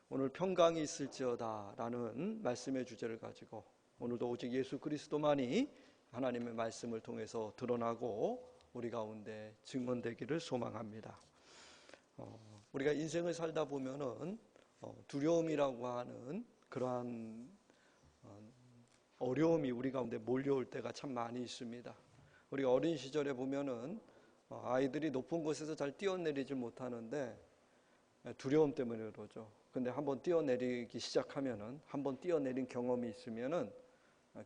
오늘 평강이 있을지어다 라는 말씀의 주제를 가지고 오늘도 오직 예수 그리스도만이 하나님의 말씀을 통해서 드러나고 우리 가운데 증언되기를 소망합니다. 우리가 인생을 살다 보면은 두려움이라고 하는 그러한 어려움이 우리 가운데 몰려올 때가 참 많이 있습니다. 우리가 어린 시절에 보면은 아이들이 높은 곳에서 잘 뛰어내리지 못하는데 두려움 때문에 그러죠. 근데 한번 뛰어내리기 시작하면은, 한번 뛰어내린 경험이 있으면은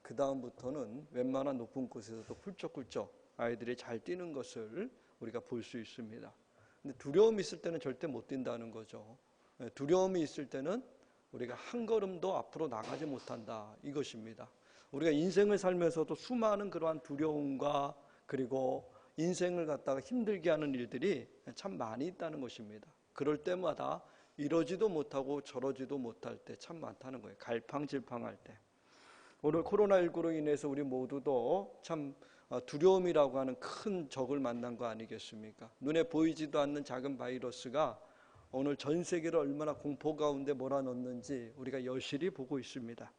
그 다음부터는 웬만한 높은 곳에서도 훌쩍훌쩍 아이들이 잘 뛰는 것을 우리가 볼 수 있습니다. 근데 두려움이 있을 때는 절대 못 뛴다는 거죠. 두려움이 있을 때는 우리가 한 걸음도 앞으로 나가지 못한다, 이것입니다. 우리가 인생을 살면서도 수많은 그러한 두려움과 그리고 인생을 갖다가 힘들게 하는 일들이 참 많이 있다는 것입니다. 그럴 때마다 이러지도 못하고 저러지도 못할 때 참 많다는 거예요. 갈팡질팡할 때. 오늘 코로나19로 인해서 우리 모두도 참 두려움이라고 하는 큰 적을 만난 거 아니겠습니까? 눈에 보이지도 않는 작은 바이러스가 오늘 전 세계를 얼마나 공포 가운데 몰아넣는지 우리가 여실히 보고 있습니다.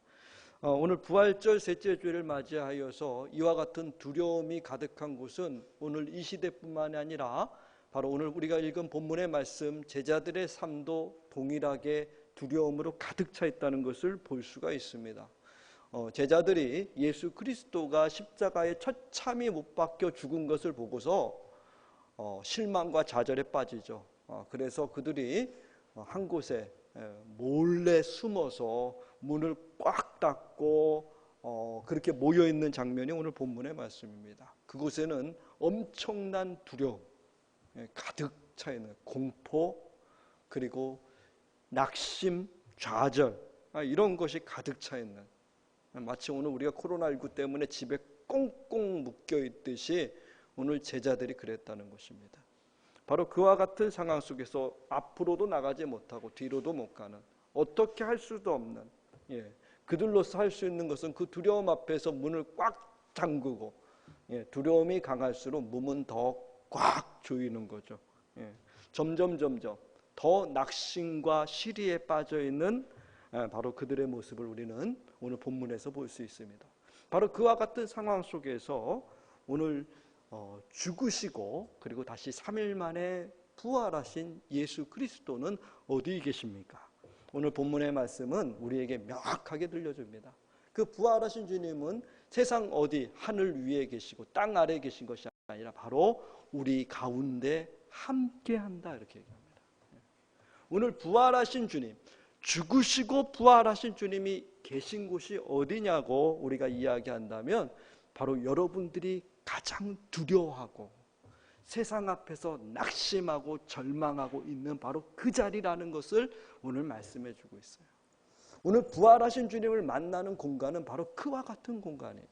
오늘 부활절 셋째 주일을 맞이하여서 이와 같은 두려움이 가득한 곳은 오늘 이 시대뿐만이 아니라 바로 오늘 우리가 읽은 본문의 말씀, 제자들의 삶도 동일하게 두려움으로 가득 차 있다는 것을 볼 수가 있습니다. 제자들이 예수 그리스도가 십자가에 처참히 못 박혀 죽은 것을 보고서 실망과 좌절에 빠지죠. 그래서 그들이 한 곳에 몰래 숨어서 문을 꽉 닫고 그렇게 모여있는 장면이 오늘 본문의 말씀입니다. 그곳에는 엄청난 두려움, 가득 차 있는 공포, 그리고 낙심, 좌절, 이런 것이 가득 차 있는, 마치 오늘 우리가 코로나19 때문에 집에 꽁꽁 묶여 있듯이 오늘 제자들이 그랬다는 것입니다. 바로 그와 같은 상황 속에서 앞으로도 나가지 못하고 뒤로도 못 가는, 어떻게 할 수도 없는, 그들로서 할 수 있는 것은 그 두려움 앞에서 문을 꽉 잠그고, 두려움이 강할수록 문은 더 꽉 조이는 거죠. 점점 더 낙심과 시리에 빠져 있는 바로 그들의 모습을 우리는 오늘 본문에서 볼 수 있습니다. 바로 그와 같은 상황 속에서 오늘 죽으시고 그리고 다시 3일 만에 부활하신 예수 그리스도는 어디 계십니까? 오늘 본문의 말씀은 우리에게 명확하게 들려줍니다. 그 부활하신 주님은 세상 어디 하늘 위에 계시고 땅 아래에 계신 것이 아니라 바로 우리 가운데 함께한다, 이렇게 얘기합니다. 오늘 부활하신 주님, 죽으시고 부활하신 주님이 계신 곳이 어디냐고 우리가 이야기한다면 바로 여러분들이 가장 두려워하고 세상 앞에서 낙심하고 절망하고 있는 바로 그 자리라는 것을 오늘 말씀해 주고 있어요. 오늘 부활하신 주님을 만나는 공간은 바로 그와 같은 공간이에요.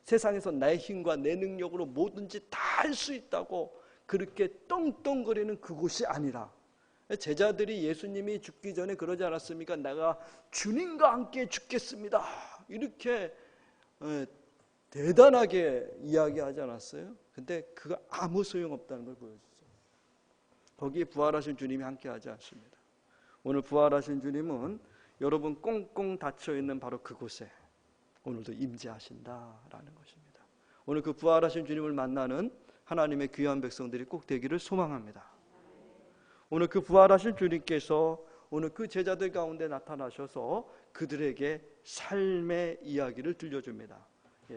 세상에서 내 힘과 내 능력으로 뭐든지 다 할 수 있다고 그렇게 떵떵거리는 그곳이 아니라, 제자들이 예수님이 죽기 전에 그러지 않았습니까? 내가 주님과 함께 죽겠습니다, 이렇게 대단하게 이야기하지 않았어요? 근데 그거 아무 소용없다는 걸 보여주죠. 거기에 부활하신 주님이 함께하지 않습니다. 오늘 부활하신 주님은 여러분 꽁꽁 닫혀있는 바로 그곳에 오늘도 임재하신다라는 것입니다. 오늘 그 부활하신 주님을 만나는 하나님의 귀한 백성들이 꼭 되기를 소망합니다. 오늘 그 부활하신 주님께서 오늘 그 제자들 가운데 나타나셔서 그들에게 삶의 이야기를 들려줍니다.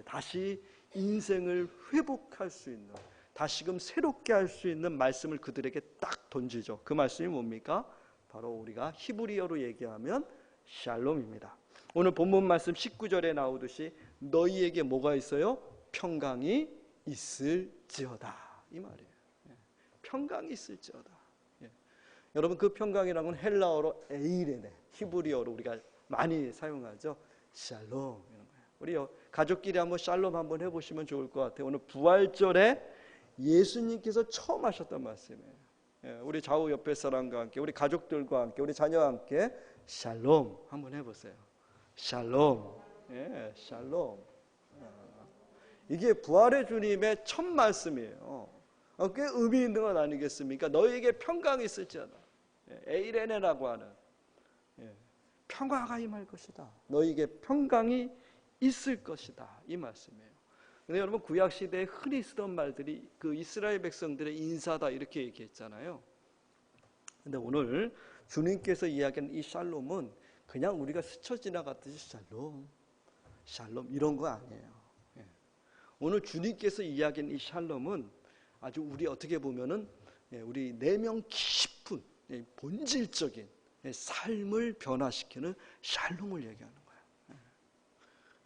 다시 인생을 회복할 수 있는, 다시금 새롭게 할 수 있는 말씀을 그들에게 딱 던지죠. 그 말씀이 뭡니까? 바로 우리가 히브리어로 얘기하면 샬롬입니다. 오늘 본문 말씀 19절에 나오듯이 너희에게 뭐가 있어요? 평강이 있을지어다, 이 말이에요. 평강이 있을지어다. 여러분, 그 평강이라는 건 헬라어로 에이레네, 히브리어로 우리가 많이 사용하죠. 샬롬, 이런 거예요. 우리 가족끼리 한번 샬롬 한번 해보시면 좋을 것 같아요. 오늘 부활절에 예수님께서 처음 하셨던 말씀이에요. 우리 좌우 옆에 사람과 함께, 우리 가족들과 함께, 우리 자녀와 함께 샬롬 한번 해보세요. 샬롬, 샬롬. 이게 부활의 주님의 첫 말씀이에요. 꽤 의미 있는 건 아니겠습니까? 너희에게 평강이 있을지어다. 에이레네라고 하는 평화가 임할 것이다. 너에게 평강이 있을 것이다. 이 말씀이에요. 근데 여러분 구약 시대에 흔히 쓰던 말들이 그 이스라엘 백성들의 인사다 이렇게 얘기했잖아요. 근데 오늘 주님께서 이야기하는 이 샬롬은 그냥 우리가 스쳐 지나갔듯이 샬롬 이런 거 아니에요. 오늘 주님께서 이야기하는 이 샬롬은 아주 우리 어떻게 보면은 우리 내면 깊은 본질적인 삶을 변화시키는 샬롬을 얘기하는 거예요.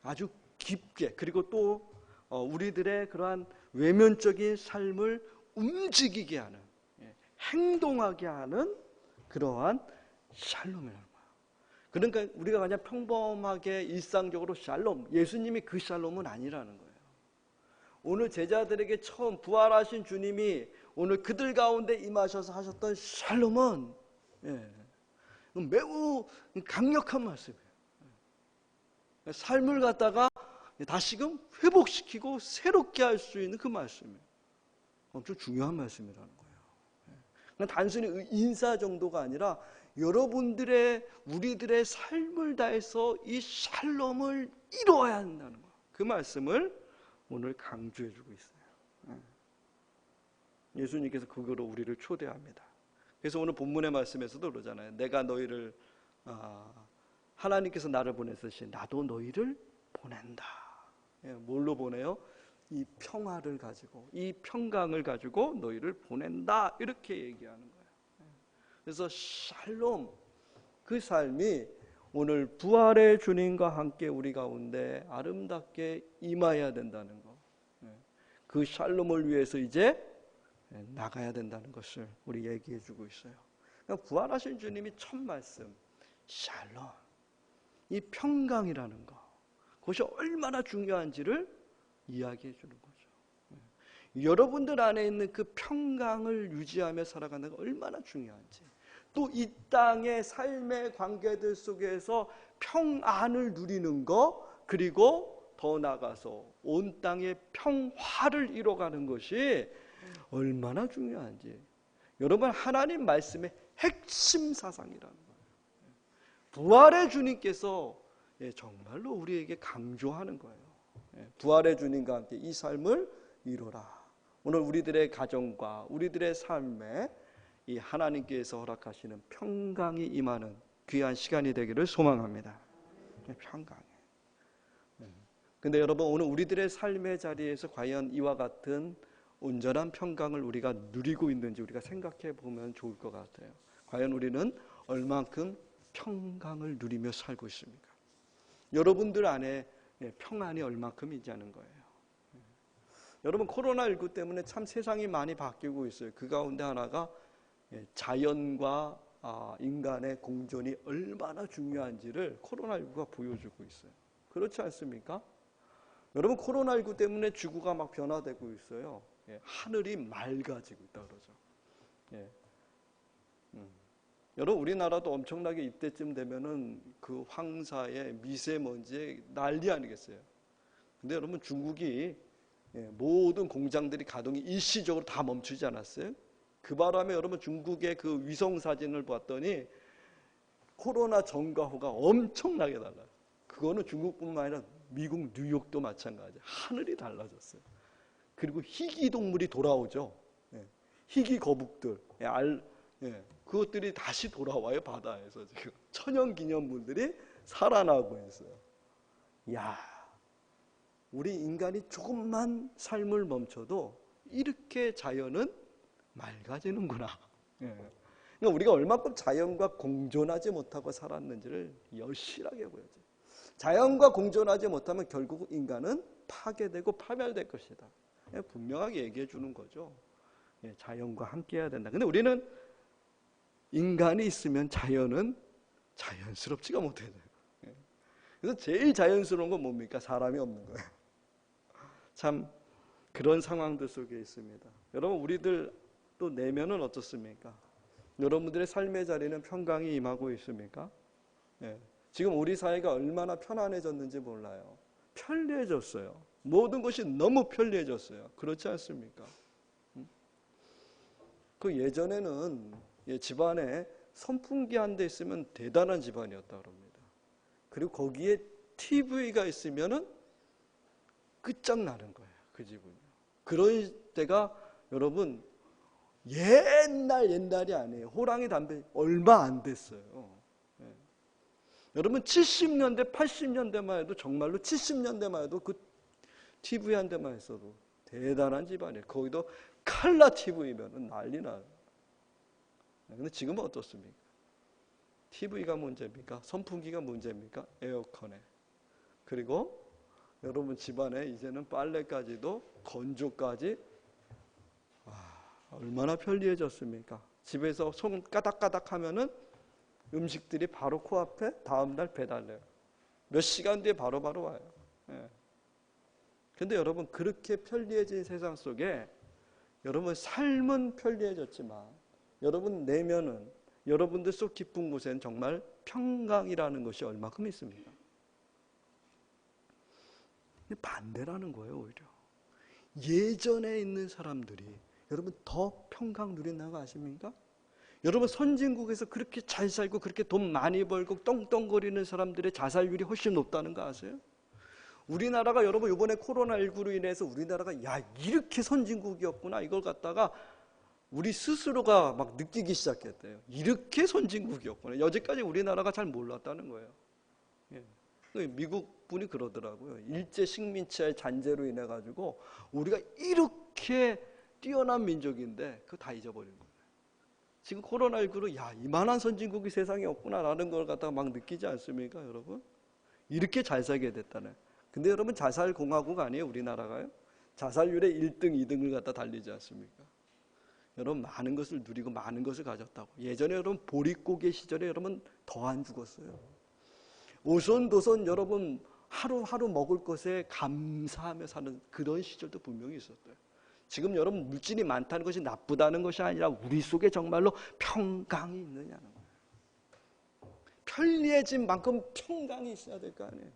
아주 깊게 그리고 또 우리들의 그러한 외면적인 삶을 움직이게 하는 행동하게 하는 그러한 샬롬이라는 거예요. 그러니까 우리가 그냥 평범하게 일상적으로 샬롬, 예수님이 그 샬롬은 아니라는 거예요. 오늘 제자들에게 처음 부활하신 주님이 오늘 그들 가운데 임하셔서 하셨던 샬롬은 매우 강력한 말씀이에요. 삶을 갖다가 다시금 회복시키고 새롭게 할 수 있는 그 말씀이에요. 엄청 중요한 말씀이라는 거예요. 단순히 인사 정도가 아니라 여러분들의 우리들의 삶을 다해서 이 샬롬을 이루어야 한다는 거예요. 그 말씀을 오늘 강조해 주고 있어요. 예수님께서 그거로 우리를 초대합니다. 그래서 오늘 본문의 말씀에서도 그러잖아요. 내가 너희를 하나님께서 나를 보내듯이 나도 너희를 보낸다. 뭘로 보내요? 이 평화를 가지고 이 평강을 가지고 너희를 보낸다 이렇게 얘기하는 거예요. 그래서 샬롬 그 삶이 오늘 부활의 주님과 함께 우리 가운데 아름답게 임해야 된다는 거. 그 샬롬을 위해서 이제 나가야 된다는 것을 우리 얘기해 주고 있어요. 그러니까 부활하신 주님이 첫 말씀 샬롬 이 평강이라는 거 그것이 얼마나 중요한지를 이야기해 주는 거죠. 여러분들 안에 있는 그 평강을 유지하며 살아가는 게 얼마나 중요한지 또 이 땅의 삶의 관계들 속에서 평안을 누리는 거 그리고 더 나아가서 온 땅의 평화를 이뤄가는 것이 얼마나 중요한지 여러분 하나님 말씀의 핵심 사상이라는 거예요. 부활의 주님께서 정말로 우리에게 강조하는 거예요. 부활의 주님과 함께 이 삶을 이루라. 오늘 우리들의 가정과 우리들의 삶에 이 하나님께서 허락하시는 평강이 임하는 귀한 시간이 되기를 소망합니다. 평강. 근데 여러분 오늘 우리들의 삶의 자리에서 과연 이와 같은 온전한 평강을 우리가 누리고 있는지 우리가 생각해 보면 좋을 것 같아요. 과연 우리는 얼만큼 평강을 누리며 살고 있습니까? 여러분들 안에 평안이 얼만큼 있냐는 거예요. 여러분 코로나19 때문에 참 세상이 많이 바뀌고 있어요. 그 가운데 하나가 자연과 인간의 공존이 얼마나 중요한지를 코로나19가 보여주고 있어요. 그렇지 않습니까? 여러분 코로나19 때문에 지구가 막 변화되고 있어요. 하늘이 맑아지고 있다 그러죠. 여러분 우리나라도 엄청나게 이때쯤 되면은 그 황사에 미세먼지에 난리 아니겠어요. 근데 여러분 중국이 모든 공장들이 가동이 일시적으로 다 멈추지 않았어요? 그 바람에 여러분 중국의 그 위성 사진을 봤더니 코로나 전과 후가 엄청나게 달라요. 그거는 중국뿐만 아니라 미국 뉴욕도 마찬가지예요. 하늘이 달라졌어요. 그리고 희귀 동물이 돌아오죠. 희귀 거북들, 그것들이 다시 돌아와요. 바다에서 지금 천연기념물들이 살아나고 있어요. 야, 우리 인간이 조금만 삶을 멈춰도 이렇게 자연은 맑아지는구나. 그러니까 우리가 얼마큼 자연과 공존하지 못하고 살았는지를 여실하게 보여줘요. 자연과 공존하지 못하면 결국 인간은 파괴되고 파멸될 것이다. 분명하게 얘기해 주는 거죠. 자연과 함께 해야 된다. 근데 우리는 인간이 있으면 자연은 자연스럽지가 못해요. 그래서 제일 자연스러운 건 뭡니까? 사람이 없는 거예요. 참 그런 상황들 속에 있습니다. 여러분 우리들 또 내면은 어떻습니까? 여러분들의 삶의 자리는 평강이 임하고 있습니까? 지금 우리 사회가 얼마나 편안해졌는지 몰라요. 편리해졌어요. 모든 것이 너무 편리해졌어요. 그렇지 않습니까? 그 예전에는 집안에 선풍기 한 대 있으면 대단한 집안이었다 그럽니다. 그리고 거기에 TV가 있으면은 끝장나는 거예요. 그 집은요. 그런 때가 여러분 옛날이 아니에요. 호랑이 담배 얼마 안 됐어요. 예. 여러분 70년대 80년대만 해도 정말로 70년대만 해도 그 TV 한 대만 있어도 대단한 집안이에요. 거기도 칼라 TV면 난리 나요. 근데 지금은 어떻습니까? TV가 문제입니까? 선풍기가 문제입니까? 에어컨에. 그리고 여러분 집안에 이제는 빨래까지도 건조까지 얼마나 편리해졌습니까? 집에서 손 까닥까닥 하면은 음식들이 바로 코앞에 다음날 배달돼요. 몇 시간 뒤에 바로바로 와요. 그런데 여러분 그렇게 편리해진 세상 속에 여러분 삶은 편리해졌지만 여러분 내면은 여러분들 속 깊은 곳에는 정말 평강이라는 것이 얼마큼 있습니까? 반대라는 거예요. 오히려 예전에 있는 사람들이 여러분 더 평강 누린다는 거 아십니까? 여러분 선진국에서 그렇게 잘 살고 그렇게 돈 많이 벌고 떵떵거리는 사람들의 자살률이 훨씬 높다는 거 아세요? 우리나라가 여러분 이번에 코로나19로 인해서 우리나라가 야 이렇게 선진국이었구나 이걸 갖다가 우리 스스로가 막 느끼기 시작했대요. 이렇게 선진국이었구나. 여지까지 우리나라가 잘 몰랐다는 거예요. 미국 분이 그러더라고요. 일제 식민지의 잔재로 인해 가지고 우리가 이렇게 뛰어난 민족인데 그거 다 잊어버린 거예요. 지금 코로나19로 야 이만한 선진국이 세상에 없구나라는 걸 갖다가 막 느끼지 않습니까, 여러분? 이렇게 잘 살게 됐다네. 근데 여러분 자살공화국 아니에요, 우리나라가요? 자살률의 1등, 2등을 갖다 달리지 않습니까? 여러분 많은 것을 누리고 많은 것을 가졌다고. 예전에 여러분 보릿고개 시절에 여러분 더 안 죽었어요. 오손도손 여러분 하루하루 먹을 것에 감사하며 사는 그런 시절도 분명히 있었어요. 지금 여러분 물질이 많다는 것이 나쁘다는 것이 아니라 우리 속에 정말로 평강이 있느냐는 거예요. 편리해진 만큼 평강이 있어야 될 거 아니에요.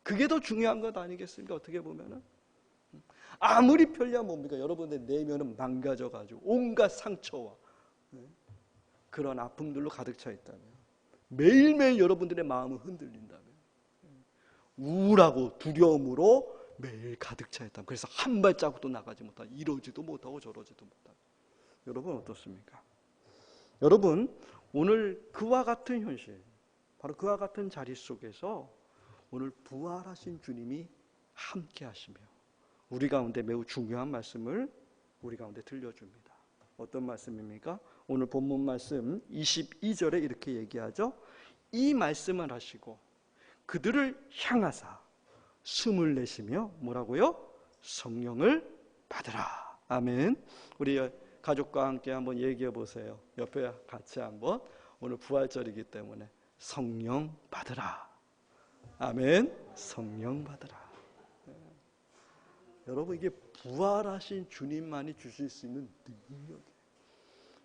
그게 더 중요한 것 아니겠습니까? 어떻게 보면은 아무리 편리하면 뭡니까? 여러분의 내면은 망가져가지고 온갖 상처와 그런 아픔들로 가득 차 있다면 매일매일 여러분들의 마음은 흔들린다면 우울하고 두려움으로 매일 가득 차 있다면 그래서 한 발자국도 나가지 못하고 이러지도 못하고 저러지도 못하고 여러분 어떻습니까? 여러분 오늘 그와 같은 현실 바로 그와 같은 자리 속에서 오늘 부활하신 주님이 함께 하시며 우리 가운데 매우 중요한 말씀을 우리 가운데 들려줍니다. 어떤 말씀입니까? 오늘 본문 말씀 22절에 이렇게 얘기하죠. 이 말씀을 하시고 그들을 향하사 숨을 내쉬며 뭐라고요? 성령을 받으라. 아멘. 우리 가족과 함께 한번 얘기해 보세요. 옆에 같이 한번 오늘 부활절이기 때문에 성령 받으라. 아멘. 성령 받으라. 여러분 이게 부활하신 주님만이 주실 수 있는 능력이에요.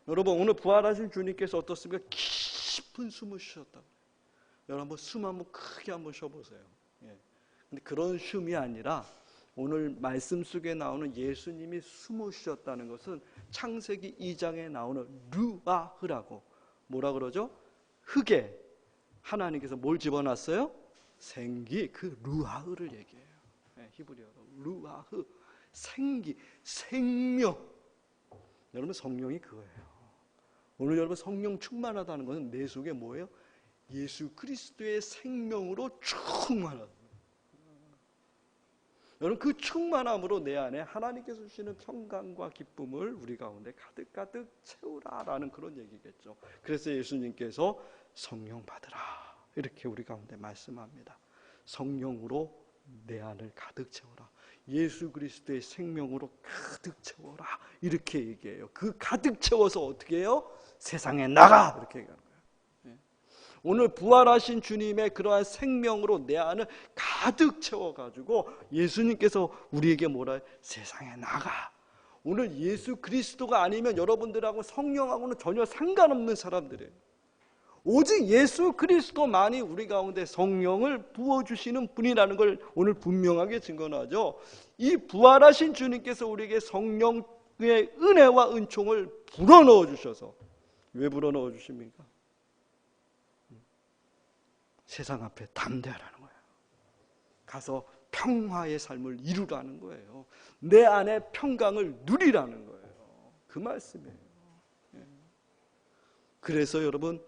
여러분 오늘 부활하신 주님께서 어떻습니까? 깊은 숨을 쉬셨다. 여러분 한번 숨 한번 크게 한번 쉬어보세요. 근데 그런 숨이 아니라 오늘 말씀 속에 나오는 예수님이 숨을 쉬셨다는 것은 창세기 2장에 나오는 루아흐라고 뭐라 그러죠? 흙에 하나님께서 뭘 집어놨어요? 생기, 그 루아흐를 얘기해요. 히브리어로 루아흐, 생기, 생명. 여러분 성령이 그거예요. 오늘 여러분 성령 충만하다는 것은 내 속에 뭐예요? 예수 그리스도의 생명으로 충만하다. 여러분 그 충만함으로 내 안에 하나님께서 주시는 평강과 기쁨을 우리 가운데 가득가득 채우라라는 그런 얘기겠죠. 그래서 예수님께서 성령 받으라 이렇게 우리 가운데 말씀합니다. 성령으로 내 안을 가득 채워라. 예수 그리스도의 생명으로 가득 채워라 이렇게 얘기해요. 그 가득 채워서 어떻게 해요? 세상에 나가 이렇게 얘기하는 거예요. 오늘 부활하신 주님의 그러한 생명으로 내 안을 가득 채워가지고 예수님께서 우리에게 뭐라 해요? 세상에 나가. 오늘 예수 그리스도가 아니면 여러분들하고 성령하고는 전혀 상관없는 사람들이에요. 오직 예수 그리스도만이 우리 가운데 성령을 부어주시는 분이라는 걸 오늘 분명하게 증거하죠. 이 부활하신 주님께서 우리에게 성령의 은혜와 은총을 불어넣어 주셔서 왜 불어넣어 주십니까? 세상 앞에 담대하라는 거예요. 가서 평화의 삶을 이루라는 거예요. 내 안에 평강을 누리라는 거예요. 그 말씀이에요. 그래서 여러분,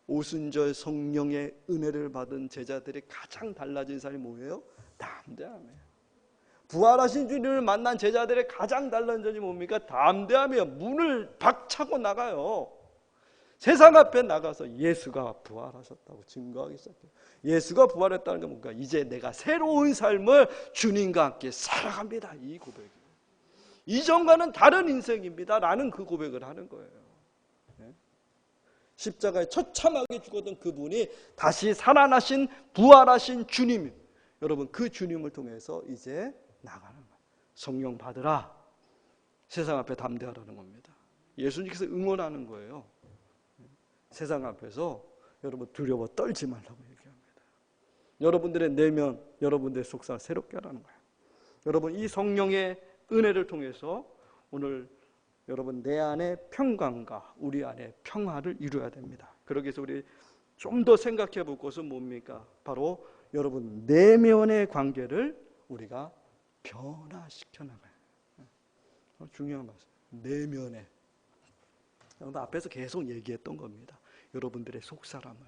오순절 성령의 은혜를 받은 제자들이 가장 달라진 삶이 뭐예요? 담대함이에요. 부활하신 주님을 만난 제자들의 가장 달라진 점이 뭡니까? 담대함이에요. 문을 박차고 나가요. 세상 앞에 나가서 예수가 부활하셨다고 증거하기 시작해요. 예수가 부활했다는 게 뭔가? 이제 내가 새로운 삶을 주님과 함께 살아갑니다. 이 고백이에요. 이전과는 다른 인생입니다. 라는 그 고백을 하는 거예요. 십자가에 처참하게 죽었던 그분이 다시 살아나신 부활하신 주님, 여러분 그 주님을 통해서 이제 나가는 거예요. 성령 받으라. 세상 앞에 담대하라는 겁니다. 예수님께서 응원하는 거예요. 세상 앞에서 여러분 두려워 떨지 말라고 얘기합니다. 여러분들의 내면, 여러분들의 속삭 새롭게 하라는 거예요. 여러분 이 성령의 은혜를 통해서 오늘 여러분 내 안에 평강과 우리 안에 평화를 이루어야 됩니다. 그러기 위해서 우리 좀 더 생각해 볼 것은 뭡니까? 바로 여러분 내면의 관계를 우리가 변화시켜 나가요. 중요한 말씀. 내면에. 여러분 앞에서 계속 얘기했던 겁니다. 여러분들의 속사람을,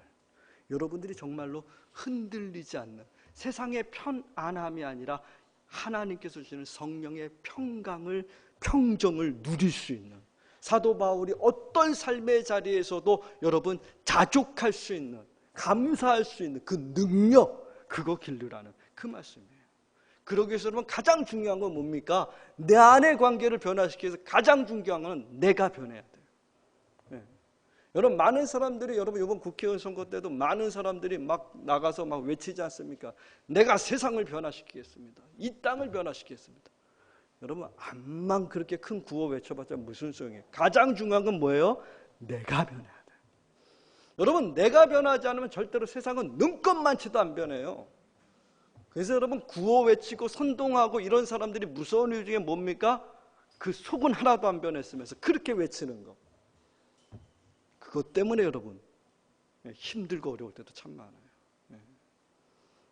여러분들이 정말로 흔들리지 않는 세상의 편안함이 아니라 하나님께서 주시는 성령의 평강을, 평정을 누릴 수 있는, 사도 바울이 어떤 삶의 자리에서도 여러분 자족할 수 있는, 감사할 수 있는 그 능력, 그거 기르라는 그 말씀이에요. 그러기 위해서 여러분 가장 중요한 건 뭡니까? 내 안의 관계를 변화시키기 위해서 가장 중요한 건 내가 변해야 돼요. 네. 여러분 많은 사람들이, 여러분 이번 국회의원 선거 때도 많은 사람들이 막 나가서 막 외치지 않습니까? 내가 세상을 변화시키겠습니다. 이 땅을 변화시키겠습니다. 여러분 암만 그렇게 큰 구호 외쳐봤자 무슨 소용이에요? 가장 중요한 건 뭐예요? 내가 변해야 돼요. 여러분 내가 변하지 않으면 절대로 세상은 눈꼽만치도 안 변해요. 그래서 여러분 구호 외치고 선동하고 이런 사람들이 무서운 이유 중에 뭡니까? 그 속은 하나도 안 변했으면서 그렇게 외치는 거. 그것 때문에 여러분 힘들고 어려울 때도 참 많아요. 네.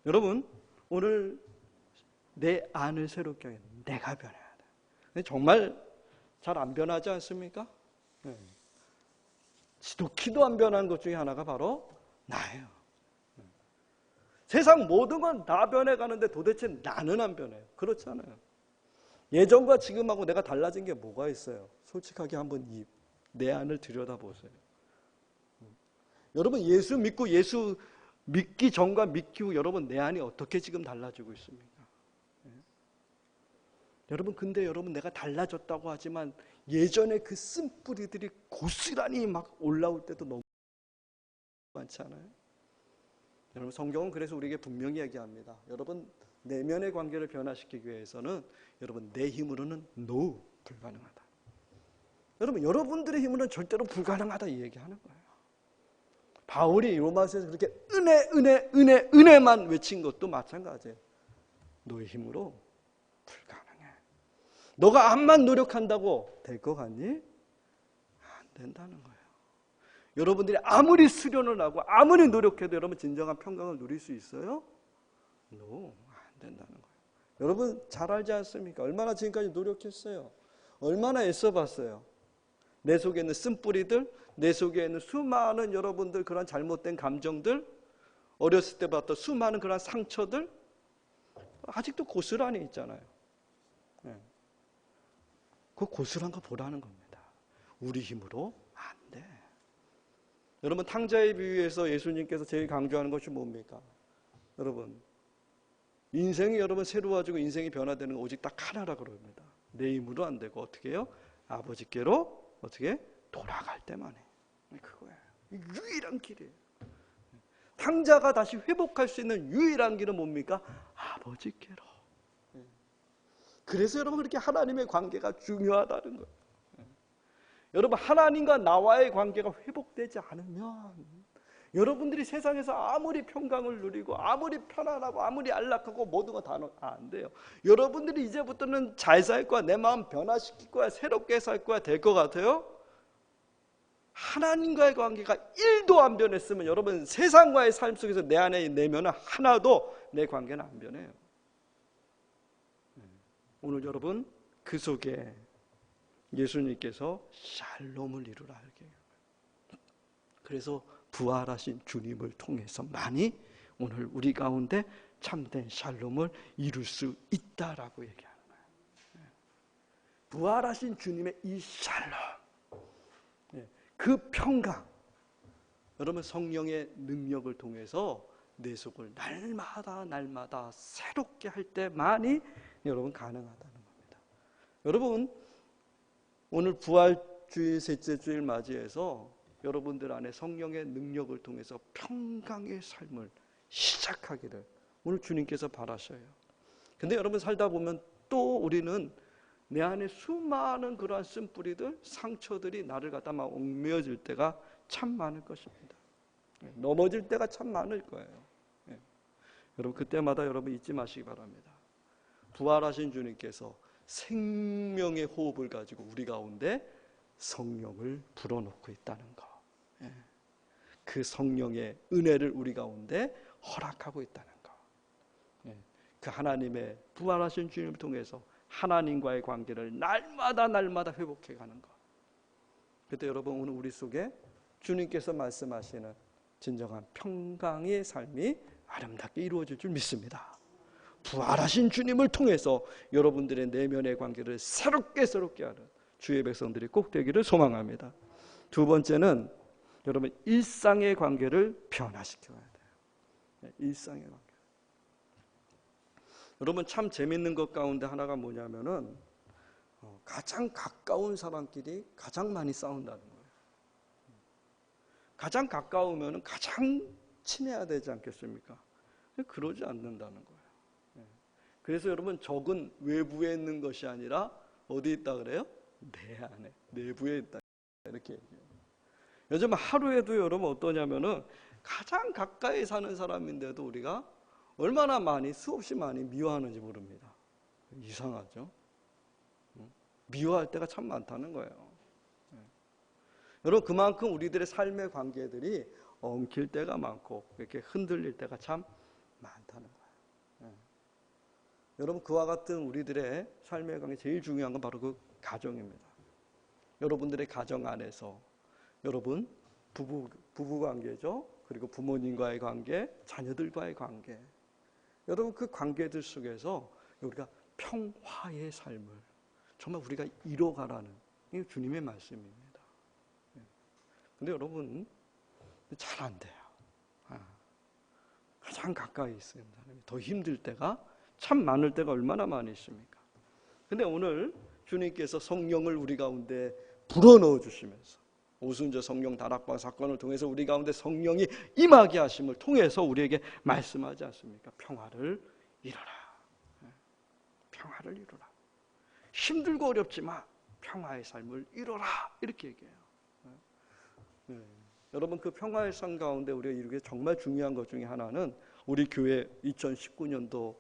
여러분 오늘 내 안을 새롭게 하게 내가 변해야 돼. 근데 정말 잘 안 변하지 않습니까? 네. 지독히도 안 변하는 것 중에 하나가 바로 나예요. 네. 세상 모든 건 다 변해가는데 도대체 나는 안 변해요. 그렇잖아요. 예전과 지금하고 내가 달라진 게 뭐가 있어요? 솔직하게 한번 내 안을 들여다보세요. 여러분 예수 믿고 예수 믿기 전과 믿기 후 여러분 내 안이 어떻게 지금 달라지고 있습니까? 여러분 근데 여러분 내가 달라졌다고 하지만 예전에 그 쓴뿌리들이 고스란히 막 올라올 때도 너무 많지 않아요? 여러분 성경은 그래서 우리에게 분명히 얘기합니다. 여러분 내면의 관계를 변화시키기 위해서는 여러분 내 힘으로는 no, 불가능하다. 여러분 여러분들의 힘으로는 절대로 불가능하다 이 얘기하는 거예요. 바울이 로마서에서 그렇게 은혜만 외친 것도 마찬가지예요. 너의 힘으로 불가능해. 너가 암만 노력한다고 될 것 같니? 안 된다는 거예요. 여러분들이 아무리 수련을 하고 아무리 노력해도 여러분 진정한 평강을 누릴 수 있어요? No, 안 된다는 거예요. 여러분 잘 알지 않습니까? 얼마나 지금까지 노력했어요? 얼마나 애써봤어요? 내 속에 있는 쓴뿌리들, 내 속에 있는 수많은 여러분들 그런 잘못된 감정들, 어렸을 때 봤던 수많은 그런 상처들 아직도 고스란히 있잖아요. 네. 그 고스란 거 보라는 겁니다. 우리 힘으로 안 돼. 여러분 탕자의 비유에서 예수님께서 제일 강조하는 것이 뭡니까? 여러분 인생이 여러분 새로워지고 인생이 변화되는 건 오직 딱 하나라고 그럽니다. 내 힘으로 안 되고 어떻게 해요? 아버지께로 어떻게? 돌아갈 때만 해. 그거예요. 유일한 길이에요. 탕자가 다시 회복할 수 있는 유일한 길은 뭡니까? 아버지께로. 그래서 여러분 그렇게 하나님의 관계가 중요하다는 거예요. 여러분 하나님과 나와의 관계가 회복되지 않으면 여러분들이 세상에서 아무리 평강을 누리고 아무리 편안하고 아무리 안락하고 모든 거 다 안 돼요. 여러분들이 이제부터는 잘 살 거야, 내 마음 변화시킬 거야, 새롭게 살 거야 될 것 같아요? 하나님과의 관계가 1도 안 변했으면 여러분 세상과의 삶 속에서 내 안에 내면은 하나도 내 관계는 안 변해요. 오늘 여러분 그 속에 예수님께서 샬롬을 이루라 이렇게. 그래서 부활하신 주님을 통해서만이 오늘 우리 가운데 참된 샬롬을 이룰 수 있다라고 얘기하는 거예요. 부활하신 주님의 이 샬롬, 그 평강, 여러분 성령의 능력을 통해서 내 속을 날마다 새롭게 할 때만이 여러분 가능하다는 겁니다. 여러분 오늘 부활주일 셋째 주일 맞이해서 여러분들 안에 성령의 능력을 통해서 평강의 삶을 시작하기를 오늘 주님께서 바라셔요. 근데 여러분 살다 보면 또 우리는 내 안에 수많은 그러한 쓴뿌리들, 상처들이 나를 갖다 막 얽매어질 때가 참 많을 것입니다. 넘어질 때가 참 많을 거예요. 여러분 그때마다 여러분 잊지 마시기 바랍니다. 부활하신 주님께서 생명의 호흡을 가지고 우리 가운데 성령을 불어넣고 있다는 것, 그 성령의 은혜를 우리 가운데 허락하고 있다는 것, 그 하나님의 부활하신 주님을 통해서 하나님과의 관계를 날마다 회복해가는 것. 그때 여러분 오늘 우리 속에 주님께서 말씀하시는 진정한 평강의 삶이 아름답게 이루어질 줄 믿습니다. 부활하신 주님을 통해서 여러분들의 내면의 관계를 새롭게 하는 주의 백성들이 꼭 되기를 소망합니다. 두 번째는 여러분 일상의 관계를 변화시켜야 돼요. 일상의 관계. 여러분 참 재밌는 것 가운데 하나가 뭐냐면은 가장 가까운 사람끼리 가장 많이 싸운다는 거예요. 가장 가까우면 가장 친해야 되지 않겠습니까? 그러지 않는다는 거예요. 그래서 여러분 적은 외부에 있는 것이 아니라 어디 있다 그래요? 내 안에, 내부에 있다 이렇게 얘기해요. 요즘 하루에도 여러분 어떠냐면은 가장 가까이 사는 사람인데도 우리가 얼마나 많이 수없이 많이 미워하는지 모릅니다. 이상하죠? 미워할 때가 참 많다는 거예요. 여러분 그만큼 우리들의 삶의 관계들이 엉킬 때가 많고 이렇게 흔들릴 때가 참 많다는 거예요. 여러분 그와 같은 우리들의 삶의 관계 제일 중요한 건 바로 그 가정입니다. 여러분들의 가정 안에서 여러분 부부 관계죠. 그리고 부모님과의 관계, 자녀들과의 관계. 여러분 그 관계들 속에서 우리가 평화의 삶을 정말 우리가 이뤄가라는 이게 주님의 말씀입니다. 근데 여러분 잘 안 돼요. 가장 가까이 있어요. 더 힘들 때가 참 많을 때가 얼마나 많이 있습니까? 근데 오늘 주님께서 성령을 우리 가운데 불어넣어 주시면서 오순절 성령 다락방 사건을 통해서 우리 가운데 성령이 임하게 하심을 통해서 우리에게 말씀하지 않습니까? 평화를 이루라. 평화를 이루라. 힘들고 어렵지만 평화의 삶을 이루라. 이렇게 얘기해요. 여러분 그 평화의 삶 가운데 우리가 이루기 정말 중요한 것 중에 하나는 우리 교회 2019년도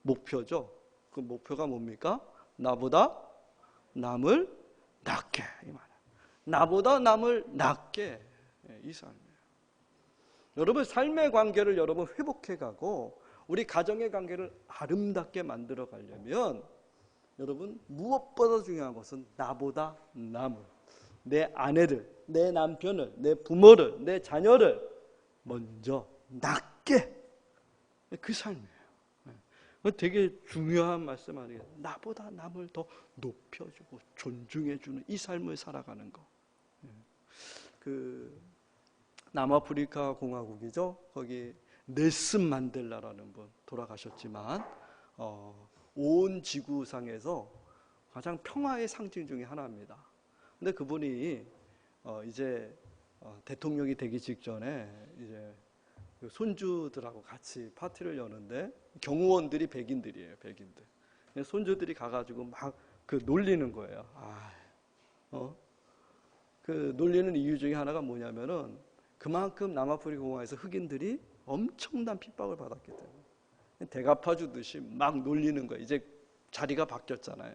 목표죠. 그 목표가 뭡니까? 나보다 남을 낫게 이 말. 나보다 남을 낫게 이 삶이에요. 여러분 삶의 관계를 여러분 회복해가고 우리 가정의 관계를 아름답게 만들어 가려면 여러분 무엇보다 중요한 것은 나보다 남을, 내 아내를, 내 남편을, 내 부모를, 내 자녀를 먼저 낫게 그 삶이에요. 되게 중요한 말씀 아니에요. 나보다 남을 더 높여주고 존중해주는 이 삶을 살아가는 거. 그 남아프리카 공화국이죠. 거기 넬슨 만델라라는 분 돌아가셨지만 온 지구상에서 가장 평화의 상징 중에 하나입니다. 근데 그분이 이제 대통령이 되기 직전에 이제 손주들하고 같이 파티를 여는데 경호원들이 백인들이에요. 백인들. 손주들이 가가지고 막 그 놀리는 거예요. 그 놀리는 이유 중에 하나가 뭐냐면은 그만큼 남아프리카 공화에서 흑인들이 엄청난 핍박을 받았기 때문에 대갚아 주듯이 막 놀리는 거예요. 이제 자리가 바뀌었잖아요.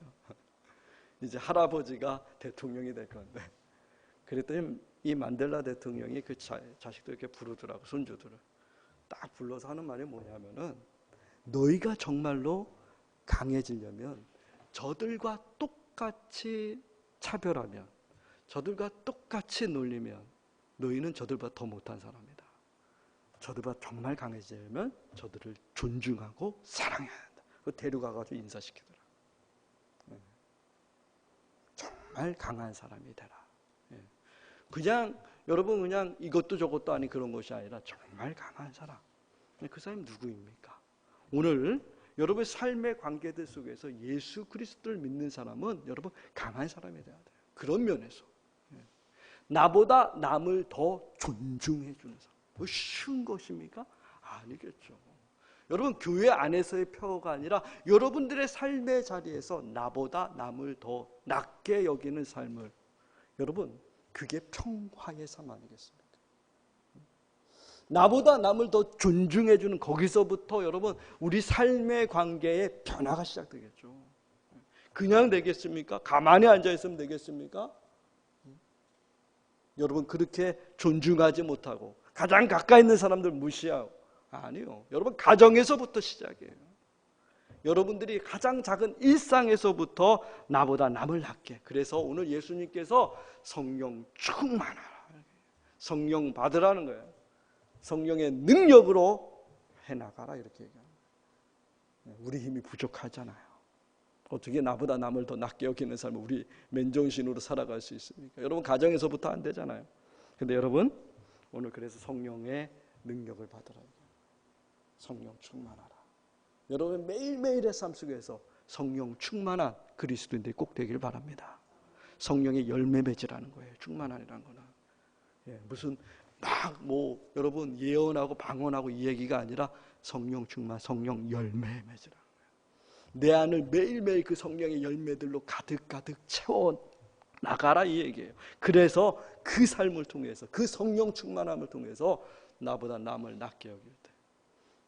이제 할아버지가 대통령이 될 건데. 그랬더니 이 만델라 대통령이 그 자식들 이렇게 부르더라고, 손주들을. 딱 불러서 하는 말이 뭐냐면은, 너희가 정말로 강해지려면 저들과 똑같이 차별하면, 저들과 똑같이 놀리면 너희는 저들보다 더 못한 사람이다. 저들보다 정말 강해지려면 저들을 존중하고 사랑해야 한다. 그 데려가가지고 인사시키더라. 정말 강한 사람이 되라. 그냥 여러분 그냥 이것도 저것도 아닌 그런 것이 아니라 정말 강한 사람. 그 사람이 누구입니까? 오늘 여러분의 삶의 관계들 속에서 예수 그리스도를 믿는 사람은 여러분 강한 사람이 되어야 돼요. 그런 면에서 나보다 남을 더 존중해 주는 사람. 뭐 쉬운 것입니까? 아니겠죠. 여러분 교회 안에서의 표가 아니라 여러분들의 삶의 자리에서 나보다 남을 더 낮게 여기는 삶을, 여러분 그게 평화의 삶 아니겠습니까? 나보다 남을 더 존중해 주는 거기서부터 여러분 우리 삶의 관계에 변화가 시작되겠죠. 그냥 되겠습니까? 가만히 앉아 있으면 되겠습니까? 여러분 그렇게 존중하지 못하고 가장 가까이 있는 사람들 무시하고, 아니요. 여러분 가정에서부터 시작이에요. 여러분들이 가장 작은 일상에서부터 나보다 남을 낮게. 그래서 오늘 예수님께서 성령 충만하라, 성령 받으라는 거예요. 성령의 능력으로 해나가라 이렇게 얘기합니다. 우리 힘이 부족하잖아요. 어떻게 나보다 남을 더 낮게 여기는 삶을 우리 맨정신으로 살아갈 수 있습니까? 여러분 가정에서부터 안 되잖아요. 근데 여러분 오늘 그래서 성령의 능력을 받으라. 성령 충만하라. 여러분 매일매일의 삶 속에서 성령 충만한 그리스도인들이 꼭 되길 바랍니다. 성령의 열매 맺으라는 거예요. 충만하라는 거는. 무슨 막 여러분 예언하고 방언하고 이 얘기가 아니라 성령 충만, 성령 열매 맺으라는 거예요. 내 안을 매일매일 그 성령의 열매들로 가득가득 채워 나가라 이 얘기예요. 그래서 그 삶을 통해서, 그 성령 충만함을 통해서 나보다 남을 낮게 여길 때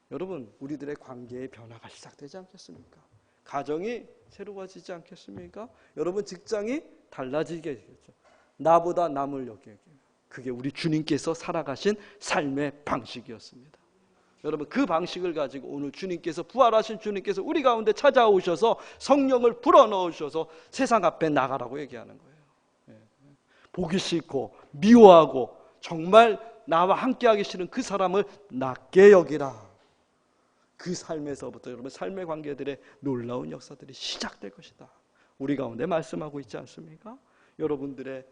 여러분 우리들의 관계의 변화가 시작되지 않겠습니까? 가정이 새로워지지 않겠습니까? 여러분 직장이 달라지겠죠. 나보다 남을 여기게. 그게 우리 주님께서 살아가신 삶의 방식이었습니다. 여러분 그 방식을 가지고 오늘 주님께서, 부활하신 주님께서 우리 가운데 찾아오셔서 성령을 불어넣으셔서 세상 앞에 나가라고 얘기하는 거예요. 보기 싫고 미워하고 정말 나와 함께하기 싫은 그 사람을 낮게 여기라. 그 삶에서부터 여러분 삶의 관계들의 놀라운 역사들이 시작될 것이다. 우리 가운데 말씀하고 있지 않습니까? 여러분들의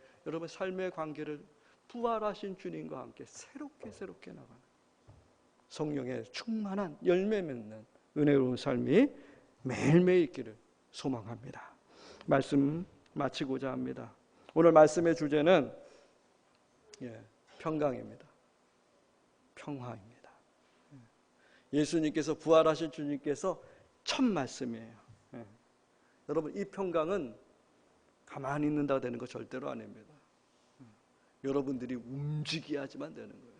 삶의 관계를 부활하신 주님과 함께 새롭게 나가는 성령의 충만한 열매 맺는 은혜로운 삶이 매일매일 있기를 소망합니다. 말씀 마치고자 합니다. 오늘 말씀의 주제는 평강입니다. 평화입니다. 예수님께서, 부활하신 주님께서 첫 말씀이에요. 여러분 이 평강은 가만히 있는다고 되는 거 절대로 아닙니다. 여러분들이 움직여야지만 되는 거예요.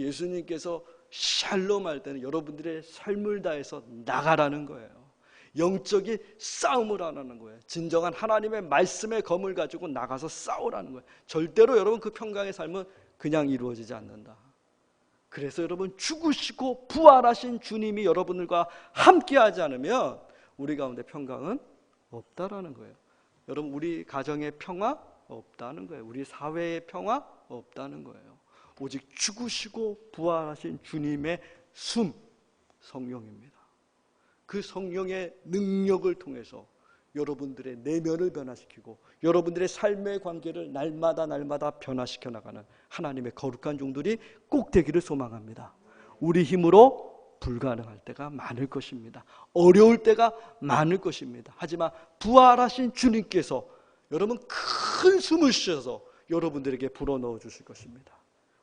예수님께서 샬롬 할 때는 여러분들의 삶을 다해서 나가라는 거예요. 영적인 싸움을 하라는 거예요. 진정한 하나님의 말씀의 검을 가지고 나가서 싸우라는 거예요. 절대로 여러분 그 평강의 삶은 그냥 이루어지지 않는다. 그래서 여러분 죽으시고 부활하신 주님이 여러분들과 함께하지 않으면 우리 가운데 평강은 없다라는 거예요. 여러분 우리 가정의 평화 없다는 거예요. 우리 사회의 평화 없다는 거예요. 오직 죽으시고 부활하신 주님의 숨, 성령입니다. 그 성령의 능력을 통해서 여러분들의 내면을 변화시키고 여러분들의 삶의 관계를 날마다 변화시켜 나가는 하나님의 거룩한 종들이 꼭 되기를 소망합니다. 우리 힘으로 불가능할 때가 많을 것입니다. 어려울 때가 많을 것입니다. 하지만 부활하신 주님께서 여러분 큰 숨을 쉬어서 여러분들에게 불어넣어 주실 것입니다.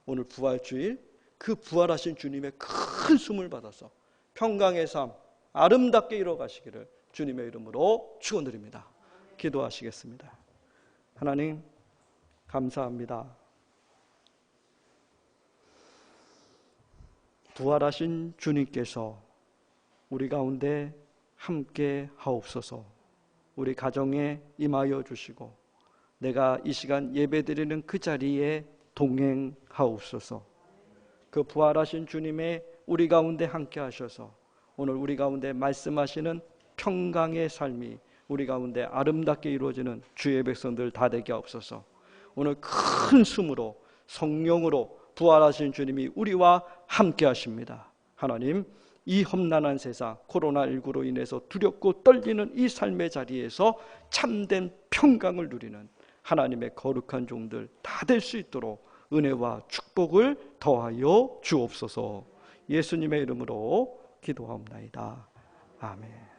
오늘 부활주일 그 부활하신 주님의 큰 숨을 받아서 평강의 삶 아름답게 이뤄가시기를 주님의 이름으로 축원드립니다. 기도하시겠습니다. 하나님 감사합니다. 부활하신 주님께서 우리 가운데 함께 하옵소서. 우리 가정에 임하여 주시고 내가 이 시간 예배드리는 그 자리에 동행하옵소서. 그 부활하신 주님의 우리 가운데 함께 하셔서 오늘 우리 가운데 말씀하시는 평강의 삶이 우리 가운데 아름답게 이루어지는 주의 백성들 다 되게 하옵소서. 오늘 큰 숨으로 성령으로 부활하신 주님이 우리와 함께 하십니다. 하나님, 이 험난한 세상 코로나19로 인해서 두렵고 떨리는 이 삶의 자리에서 참된 평강을 누리는 하나님의 거룩한 종들 다 될 수 있도록 은혜와 축복을 더하여 주옵소서. 예수님의 이름으로 기도하옵나이다. 아멘.